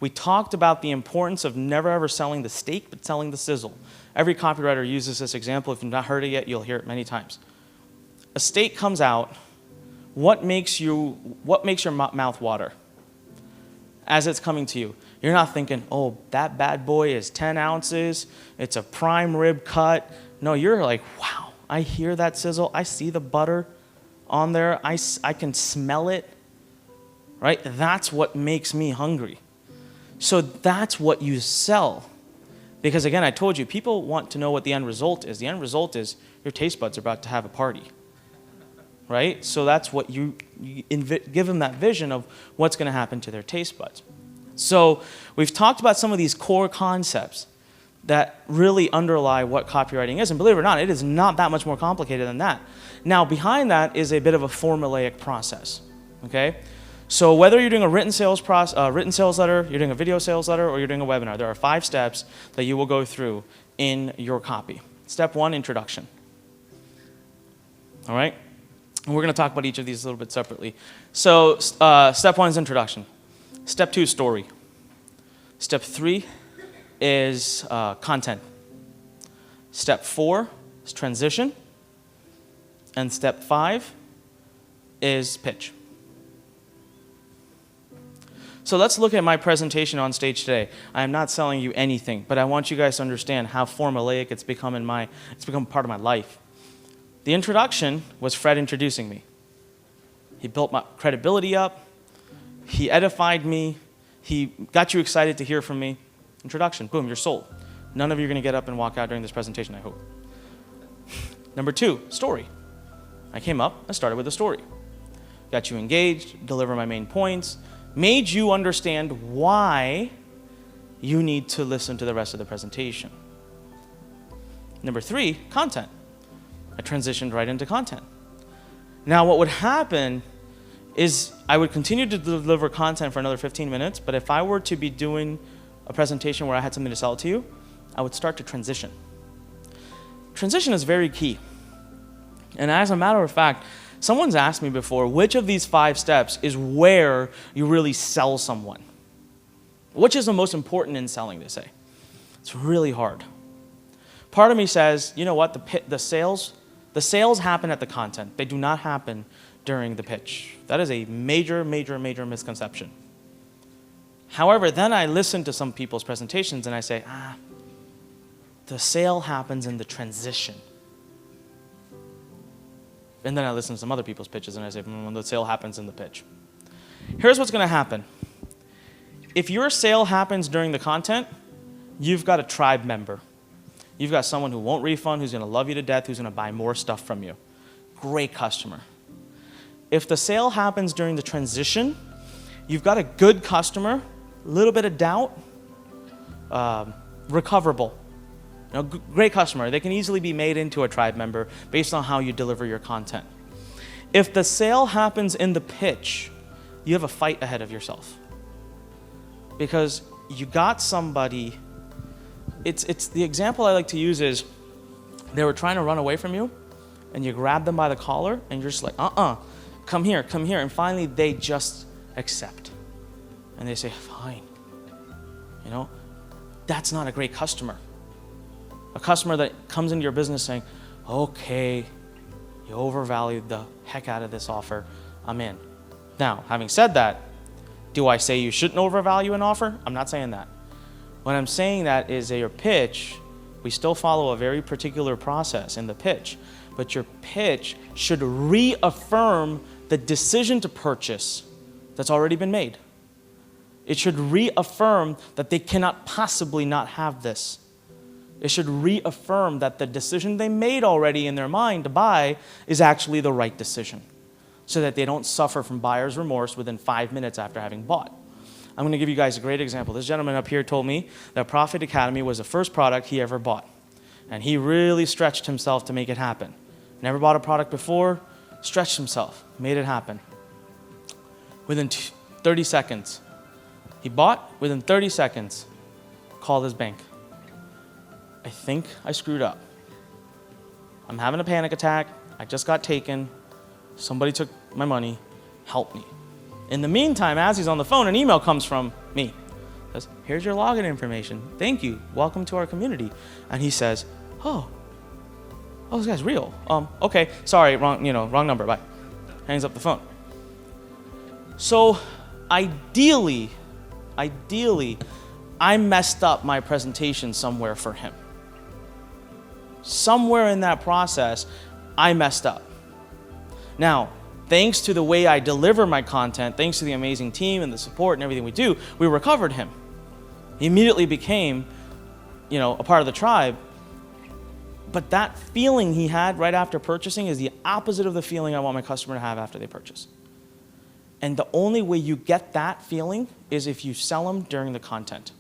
We talked about the importance of never ever selling the steak, but selling the sizzle. Every copywriter uses this example. If you've not heard it yet, you'll hear it many times. A steak comes out. What makes your mouth water as it's coming to you? You're not thinking, oh, that bad boy is 10 ounces. It's a prime rib cut. No, you're like, wow, I hear that sizzle. I see the butter on there. I can smell it, right? That's what makes me hungry. So that's what you sell. Because again, I told you, people want to know what the end result is. The end result is your taste buds are about to have a party, right? So that's what you give them that vision of what's going to happen to their taste buds. So we've talked about some of these core concepts that really underlie what copywriting is. And believe it or not, it is not that much more complicated than that. Now, behind that is a bit of a formulaic process, okay? So whether you're doing a written sales letter, you're doing a video sales letter, or you're doing a webinar, there are 5 steps that you will go through in your copy. Step 1, introduction. All right? And we're going to talk about each of these a little bit separately. So step 1 is introduction. Step 2 is story. Step 3 is content. Step 4 is transition. And step 5 is pitch. So let's look at my presentation on stage today. I am not selling you anything, but I want you guys to understand how formulaic it's become part of my life. The introduction was Fred introducing me. He built my credibility up. He edified me. He got you excited to hear from me. Introduction, boom, you're sold. None of you are going to get up and walk out during this presentation, I hope. Number 2, story. I came up, I started with a story. Got you engaged, deliver my main points, made you understand why you need to listen to the rest of the presentation. Number 3, content. I transitioned right into content. Now, what would happen is I would continue to deliver content for another 15 minutes, but if I were to be doing a presentation where I had something to sell to you, I would start to transition. Transition is very key. And as a matter of fact, someone's asked me before, which of these 5 steps is where you really sell someone? Which is the most important in selling, they say. It's really hard. Part of me says, you know what, the sales happen at the content. They do not happen during the pitch. That is a major, major, major misconception. However, then I listen to some people's presentations and I say, the sale happens in the transition. And then I listen to some other people's pitches and I say, the sale happens in the pitch. Here's what's going to happen. If your sale happens during the content, you've got a tribe member. You've got someone who won't refund, who's going to love you to death, who's going to buy more stuff from you. Great customer. If the sale happens during the transition, you've got a good customer, a little bit of doubt, recoverable. Great customer. They can easily be made into a tribe member based on how you deliver your content. If the sale happens in the pitch, you have a fight ahead of yourself. Because you got somebody, it's the example I like to use is they were trying to run away from you and you grab them by the collar and you're just like, come here. And finally they just accept. And they say, fine. That's not a great customer. A customer that comes into your business saying, okay, you overvalued the heck out of this offer, I'm in. Now, having said that, do I say you shouldn't overvalue an offer? I'm not saying that. What I'm saying that is your pitch, we still follow a very particular process in the pitch, but your pitch should reaffirm the decision to purchase that's already been made. It should reaffirm that they cannot possibly not have this. It should reaffirm that the decision they made already in their mind to buy is actually the right decision, so that they don't suffer from buyer's remorse within 5 minutes after having bought. I'm going to give you guys a great example. This gentleman up here told me that Profit Academy was the first product he ever bought. And he really stretched himself to make it happen. Never bought a product before, stretched himself, made it happen. Within 30 seconds, he bought. Within 30 seconds, called his bank. I think I screwed up. I'm having a panic attack. I just got taken. Somebody took my money. Help me. In the meantime, as he's on the phone, an email comes from me Says, here's your login information. Thank you. Welcome to our community. And he says, oh, this guy's real. Okay, sorry, wrong number, bye. Hangs up the phone. So ideally, I messed up my presentation somewhere for him. Somewhere in that process, I messed up. Now, thanks to the way I deliver my content, thanks to the amazing team and the support and everything we do, we recovered him. He immediately became, a part of the tribe. But that feeling he had right after purchasing is the opposite of the feeling I want my customer to have after they purchase. And the only way you get that feeling is if you sell them during the content.